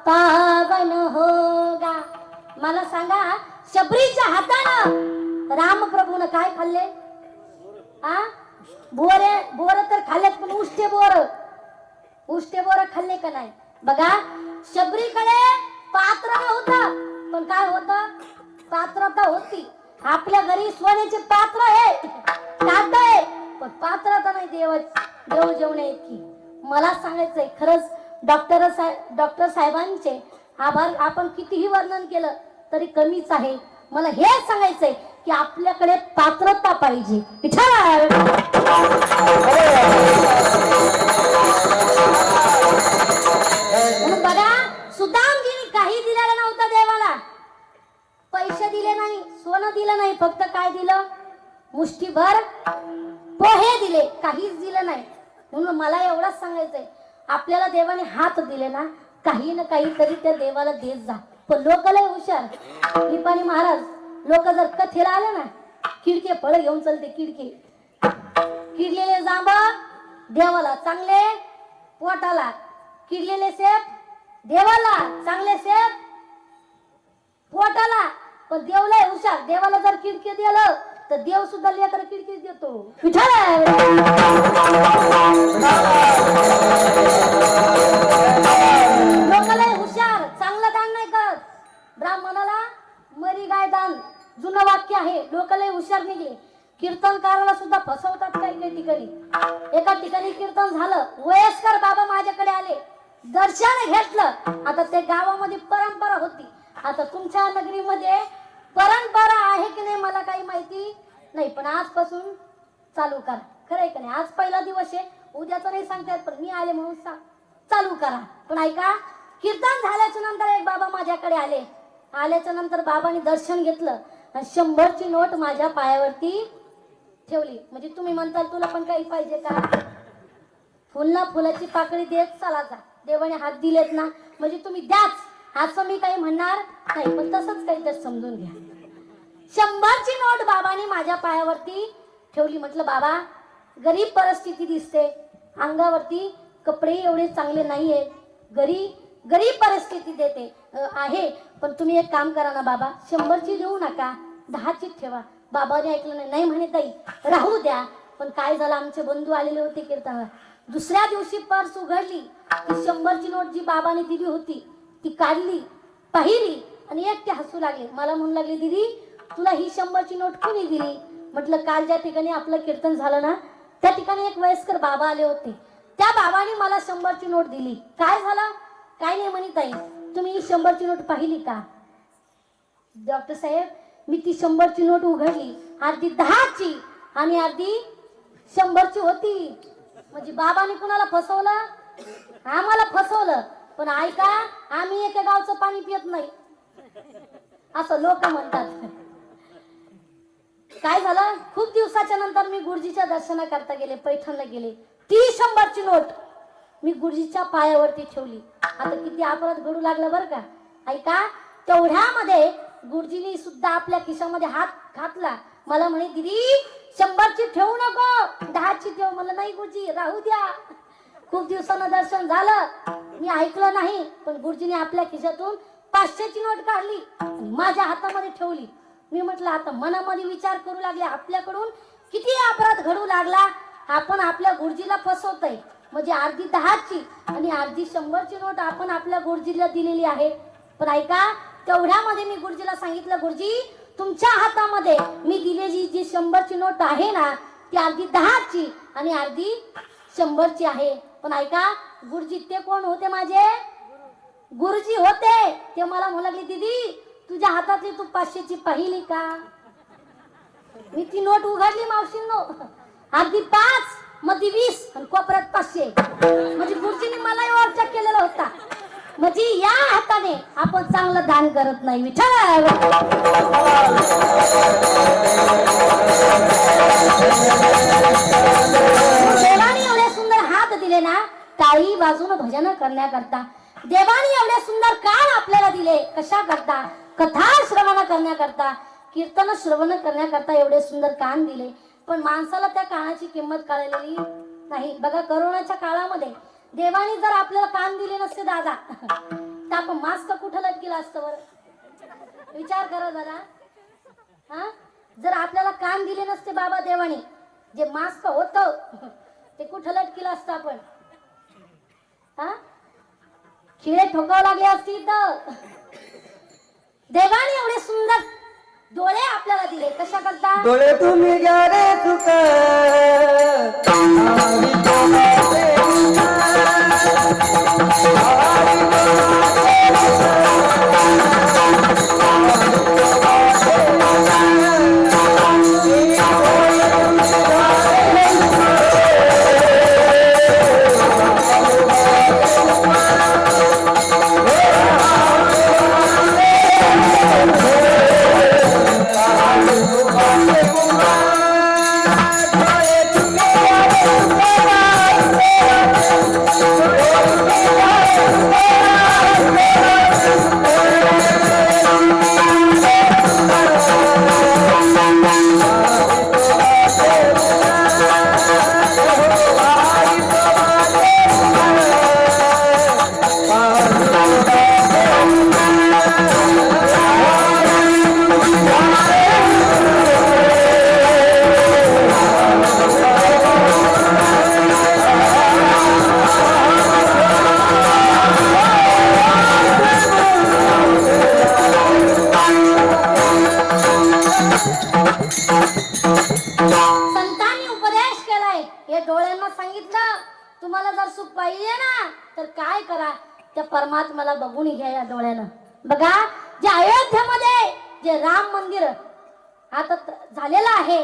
पावन होगा। मला सांगा, शबरीच्या हातानं रामप्रभूनं काय खाल्ले? बोर तर खाल्लेत, पण उष्टे बोर खाल्ले का नाही? बघा, शबरीकडे पात्र नव्हतं, पण काय होतं? पात्रता होती. आपल्या घरी सोन्याचे पात्र आहे, ताट आहे, पण पात्रता नाही देव जेवणे इतकी. मला सांगायचंय, खरंच डॉक्टर साहेबांचे आभार आपण कितीही वर्णन केलं तरी कमीच आहे. मला हे सांगायचंय की आपल्याकडे पात्रता पाहिजे. बघा, सुदामजीने काही दिलेलं नव्हतं देवाला. पैसे दिले नाही, सोनं दिलं नाही, फक्त काय दिलं? मुष्टीभर पोहे दिले, काहीच दिलं नाही. म्हणून मला एवढंच सांगायचंय, आपल्याला देवाने हात दिले ना, काही ना काहीतरी त्या देवाला देत जा. पण लोक लय हुशार. निपाणी महाराज लोक जर कथेला आले ना, किडके फळ घेऊन चलते. किडलेले जांब देवाला, चांगले पोटाला. किडलेले सेब देवाला, चांगले सेब पोटाला. पण देव लय हुशार. देवाला जर किडके दिलं तर देव सुद्धा लेकर किडके देतो. लोक लय हुशार, चांगलं दान नाही करत. ब्राह्मणाला मरी गाय दान, जुनं वाक्य आहे. लोक लय हुशार निघले. कीर्तनकाराला सुद्धा फसवतात काही ठिकाणी. एका ठिकाणी कीर्तन झालं, वयस्कर बाबा माझ्याकडे आले, दर्शन घेतलं. आता ते गावामध्ये परंपरा होती. आता तुमच्या नगरीमध्ये परंपरा आहे की नाही मला काही माहिती नाही, पण आजपासून चालू करा. खरंय का नाही? आज पहिला दिवस आहे, उद्याचं नाही सांगतात, पण मी आले म्हणून चालू करा. पण ऐका, कीर्तन झाल्याच्या नंतर एक बाबा माझ्याकडे आले. आल्याच्या नंतर बाबांनी दर्शन घेतलं आणि 100ची नोट माझ्या पायावरती ठेवली. म्हणजे तुम्ही म्हणताल तुला पण काही पाहिजे का? फुलाची पाकळी देत चालायचा. देवाने हात दिलेत ना, म्हणजे तुम्ही द्याच, असं मी काही म्हणणार नाही, पण तसंच काही तर समजून घ्या. 100ची नोट बाबांनी माझ्या पायावरती ठेवली. म्हटलं बाबा, गरीब परिस्थिती दिसते, अंगावरती कपडे एवढे चांगले नाहीये, गरीब परिस्थिती देते आहे, पण तुम्ही एक काम करा ना बाबा, 100ची देऊ नका, 10ची ठेवा. बाबाने ऐकलं नाही म्हणे ताई राहू द्या. पण काय झालं, आमचे बंधू आलेले होते कीर्तनाला. दुसऱ्या दिवशी पर्स उघडली, ती 100ची नोट जी बाबाने दिली होती ती काढली, पाहिली आणि एकटे हसू लागले. मला म्हणू लागले, दीदी तुला ही 100ची नोट कोणी दिली? म्हटलं काल ज्या ठिकाणी आपलं कीर्तन झालं ना, त्या ठिकाणी एक वयस्कर बाबा आले होते, त्या बाबाने मला 100ची नोट दिली. काय झालं? काय नाही म्हणे ताई, तुम्ही ही 100ची नोट पाहिली का? डॉक्टर साहेब, मी ती 100ची नोट उघडली, अर्धी 10ची आणि अर्धी 100ची होती. म्हणजे बाबाने कुणाला फसवलं? आम्हाला फसवलं. पण ऐका, आम्ही एका गावचं पाणी पित नाही असं लोक म्हणतात. काय झालं, खूप दिवसाच्या नंतर मी गुरुजीच्या दर्शनाकरता गेले, पैठणला गेले. ती 100ची नोट मी गुरुजीच्या पायावरती ठेवली. आता किती अपराध घडू लागला बरं का. ऐका, तेवढ्यामध्ये गुरुजींनी सुद्धा आपल्या खिशामध्ये हात घातला. मला म्हणे, दीदी 100ची ठेवू नको, 10ची ठेव. मला नाही गुरुजी, राहू द्या. खूप दिवसानं दर्शन झालं, मी ऐकलं नाही, पण गुरुजीने आपल्या खिशातून 500ची नोट काढली आणि माझ्या हातामध्ये ठेवली. मी म्हटलं, आता मनामध्ये विचार करू लागले, आपल्याकडून किती अपराध घडू लागला. आपण आपल्या गुरुजीला फसवतोय. म्हणजे अर्धी 10ची आणि अर्धी 100ची नोट आपण आपल्या गुरुजीला दिलेली आहे. पण ऐका, तेवढ्यामध्ये मी गुरुजीला सांगितलं, गुरुजी तुमच्या हातामध्ये मी दिलेली जी 100ची नोट आहे ना, ती अर्धी 10ची आणि अर्धी 100ची आहे. पण ऐका, गुरुजी ते कोण होते? माझे गुरुजी होते. ते मला म्हणू लागले, दीदी तुझ्या हातातली तू 500ची पाहिली का? मी ती नोट उघडली मावशींनो, अर्धी 5 मध्ये 20 आणि कोपऱ्यात 500. म्हणजे गुरुजींनी मला ओव्हरचेक केलेला होता. म्हणजे या हाताने आपण चांगलं दान करत नाही. विठ्ठल देवाने एवढे सुंदर हात दिले ना, टाळी वाजून भजन करण्याकरता. देवाने एवढे सुंदर कान आपल्याला दिले, कशा करता? कथा श्रवण करण्याकरता, कीर्तन श्रवण करण्याकरता एवढे सुंदर कान दिले. पण माणसाला त्या कानाची किंमत कळलेली नाही. बघा, करोनाच्या काळामध्ये देवाने जर आपल्याला कान दिले नसते दादा, तर तर आपण मास्क कुठं लटकेला असतं बरं? विचार करा जरा. हा, जर आपल्याला कान दिले नसते बाबा देवाने, जे मास्क होत ते कुठं लटकेलं असतं आपण? हा, खिळे ठोकावं लागले असतील तर. देवाने एवढे सुंदर डोळे आपल्याला दिले, कशा करता? डोळे तुम्ही घ्या रे तुका संतांनी उपदेश केलाय. हे डोळ्यांना सांगितलं तुम्हाला जर सुख पाहिजे ना तर काय करा, त्या परमात्म्याला बघून घ्या या डोळ्यानं. बघा, जे अयोध्येमध्ये जे राम मंदिर आता झालेलं आहे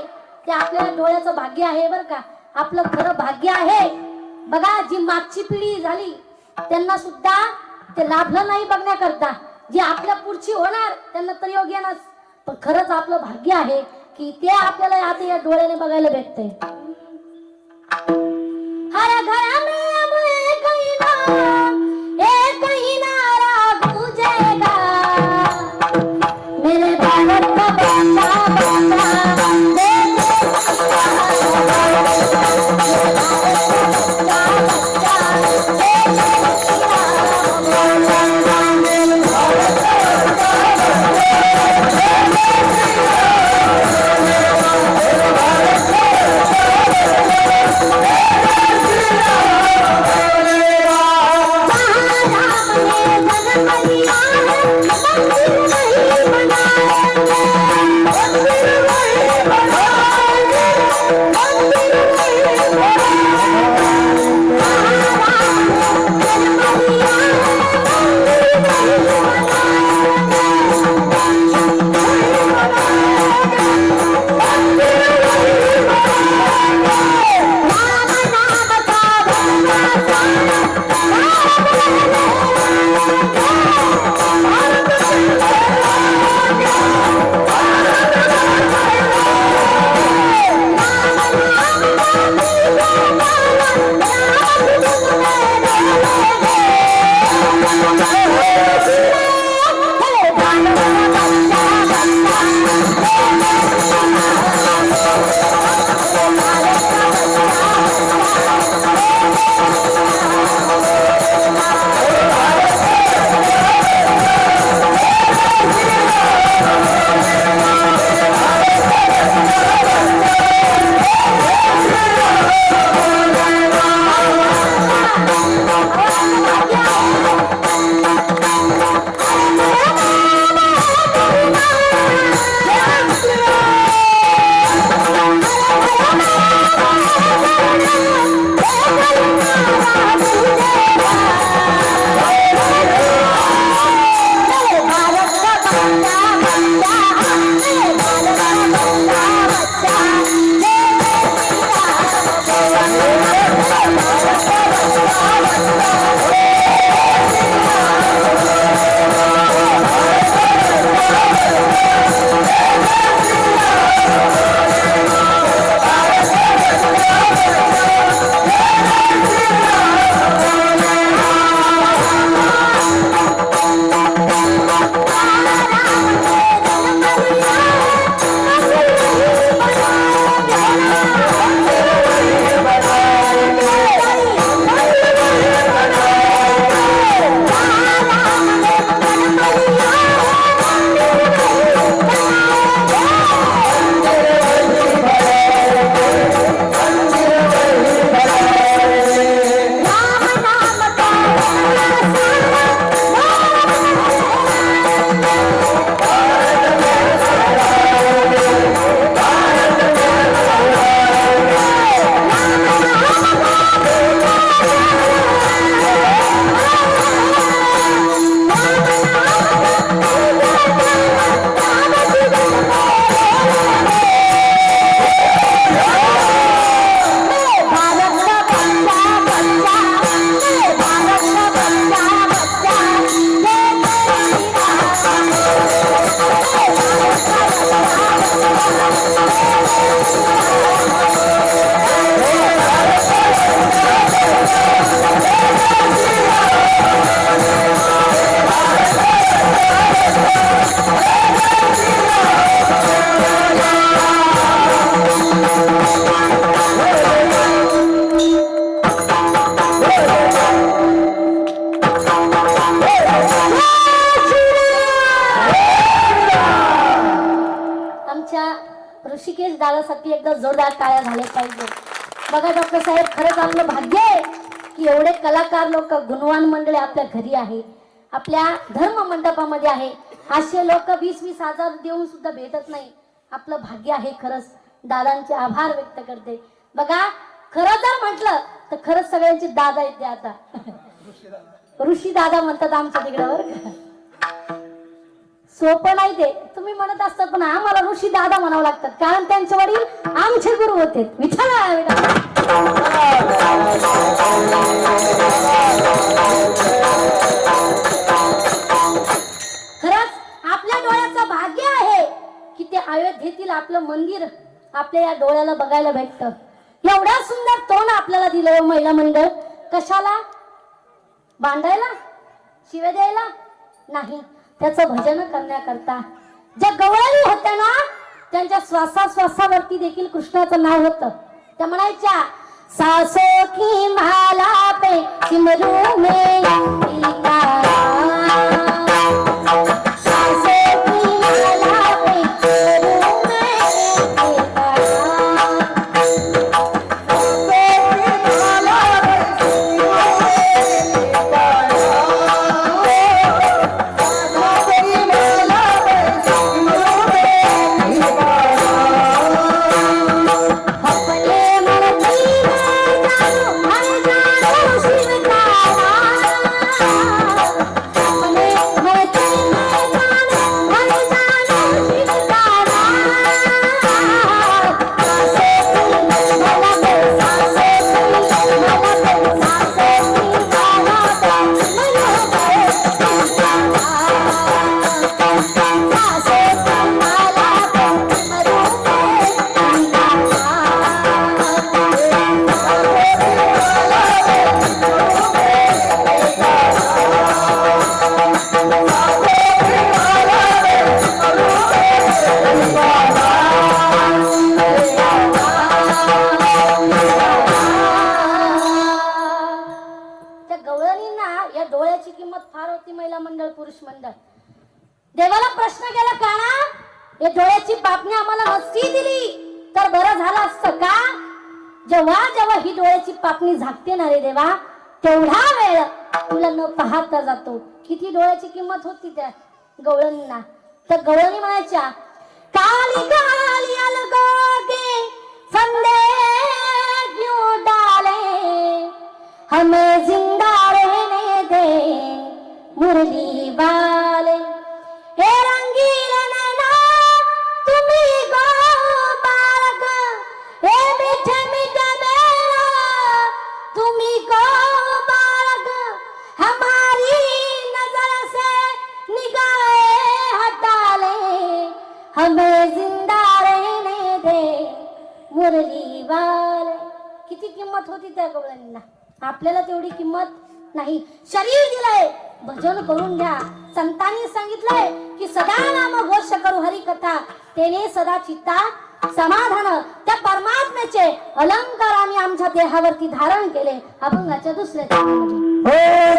ते आपल्या डोळ्याचं भाग्य आहे बरं का, आपलं खरं भाग्य आहे. बघा, जी मागची पिढी झाली त्यांना सुद्धा ते लाभलं नाही बघण्याकरता, जी आपल्या पुढची होणार त्यांना तर योग्य नस. पण खरंच आपलं भाग्य आहे की ते आपल्याला आता या डोळ्याने बघायला भेटते. हर घर में अब एक ही नारा गूंजेगा, मेरे भारत का बच्चा बच्चा ऋषिकेश दादासाठी एकदा जोरदार टाळ्या झाल्या पाहिजे. बघा डॉक्टर साहेब, खरंच आपलं भाग्य आहे की एवढे कलाकार लोक, गुणवान मंडळी आपल्या घरी आहे, आपल्या धर्म मंडपामध्ये आहे. असे लोक 20-20 हजार देऊन सुद्धा भेटत नाही. आपलं भाग्य आहे. खरंच दादांचे आभार व्यक्त करते. बघा, खरं जर म्हटलं तर खरंच सगळ्यांचे दादा येते. आता ऋषी दादा म्हणतात आमच्या तिकडं. सोपं नाही ते, तुम्ही म्हणत असतात, पण आम्हाला ऋषी दादा म्हणावं लागतात, कारण त्यांचे वडील आमचे गुरु होते. विठ्ठला खरंच आपल्या डोळ्याचं भाग्य आहे की ते अयोध्येतील आपलं मंदिर आपल्या या डोळ्याला बघायला भेटतं. एवढा सुंदर तोंड आपल्याला दिलं महिला मंडळ. कशाला? बांधायला, शिवे द्यायला नाही, त्याचं भजन करण्याकरता. ज्या गवळणी होत्या ना, त्यांच्या श्वासावरती देखील कृष्णाचं नाव होतं. त्या म्हणायच्या, सासो की माला पे सिमरू में देवाला प्रश्न केला, काना या डोळ्याची पापणी आम्हाला नसती दिली तर बरं झालं असतं का? जेव्हा जेव्हा ही डोळ्याची पापणी झाकते ना रे देवा, तेवढा वेळ तुला न पाहता जातो. किती डोळ्याची किंमत होती त्या गवळणींना. तर गवळणी म्हणायच्या, काली काली अलगोगे फंदे क्यों डाले, हमें जिंदा रहने दे मुरली वाले. हे रंगील नैना तुम्ही गो बालक, हे मीठे मीठे मेरा तुम्ही गो बालक, हमारी नजर से निगाहें हटा ले, हमें जिंदा रहने दे मुरली वाले. किती किंमत होती त्या गवळणींना. आपल्याला तेवढी किंमत नाही. शरीर दिलंय, भजन करून घ्या. संतांनी सांगितलंय की सदा नाम घोष करू हरी कथा, तेने सदा चित्ता समाधान. त्या परमात्म्याचे अलंकार आम्ही आमच्या देहावरती धारण केले. अभंगाच्या दुसऱ्या Oh,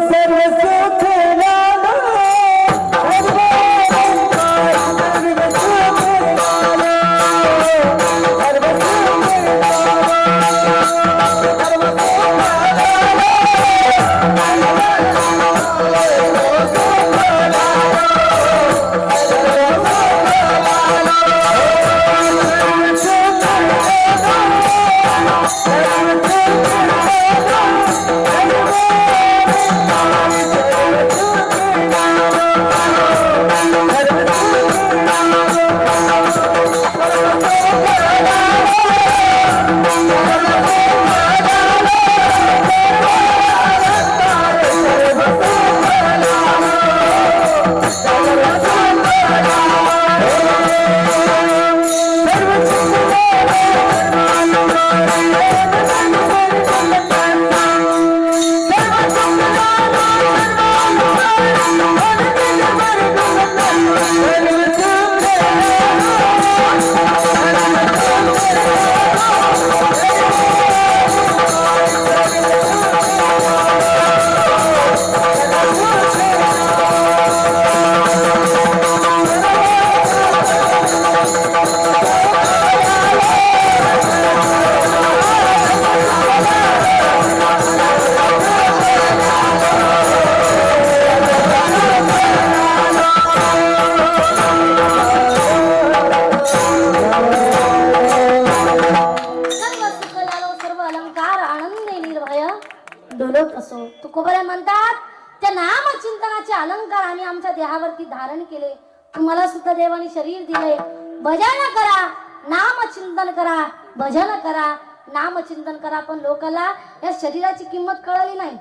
अहंकार आम्ही आमच्या देहावरती धारण केले. तुम्हाला सुद्धा देवाने शरीर दिले. भजन करा, नाम चिंतन करा, भजन करा, नाम चिंतन करा. पण लोकांना या शरीराची किंमत कळली नाही.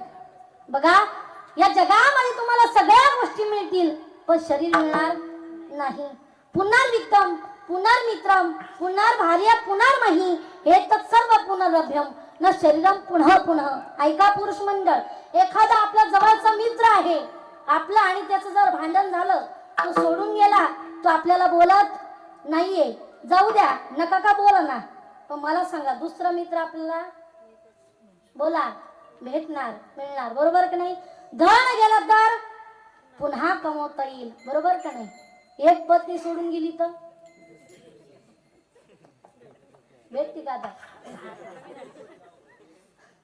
बघा, या जगामध्ये तुम्हाला सगळ्या गोष्टी मिळतील, पण शरीर मिळणार नाही. पुनर्वित्तम, पुनर्मित्रम, पुनर्भार्या, पुनर्मही, हे तर सर्व पुनर्लभ्यम न शरीरम पुनः पुनः. ऐका पुरुष मंडळ, एखादा आपला जवळचा मित्र आहे आपला आणि त्याचं जर भांडण झालं, तो सोडून गेला, तो आपल्याला बोलत नाहीये, जाऊ द्या, नका का बोला ना. पण मला सांगा, दुसरा मित्र आपल्याला बोला भेटणार, मिळणार, बरोबर का नाही? धन गेलं तर पुन्हा कमवता येईल, बरोबर का नाही? एक पत्नी सोडून गेली तर भेटते का आता?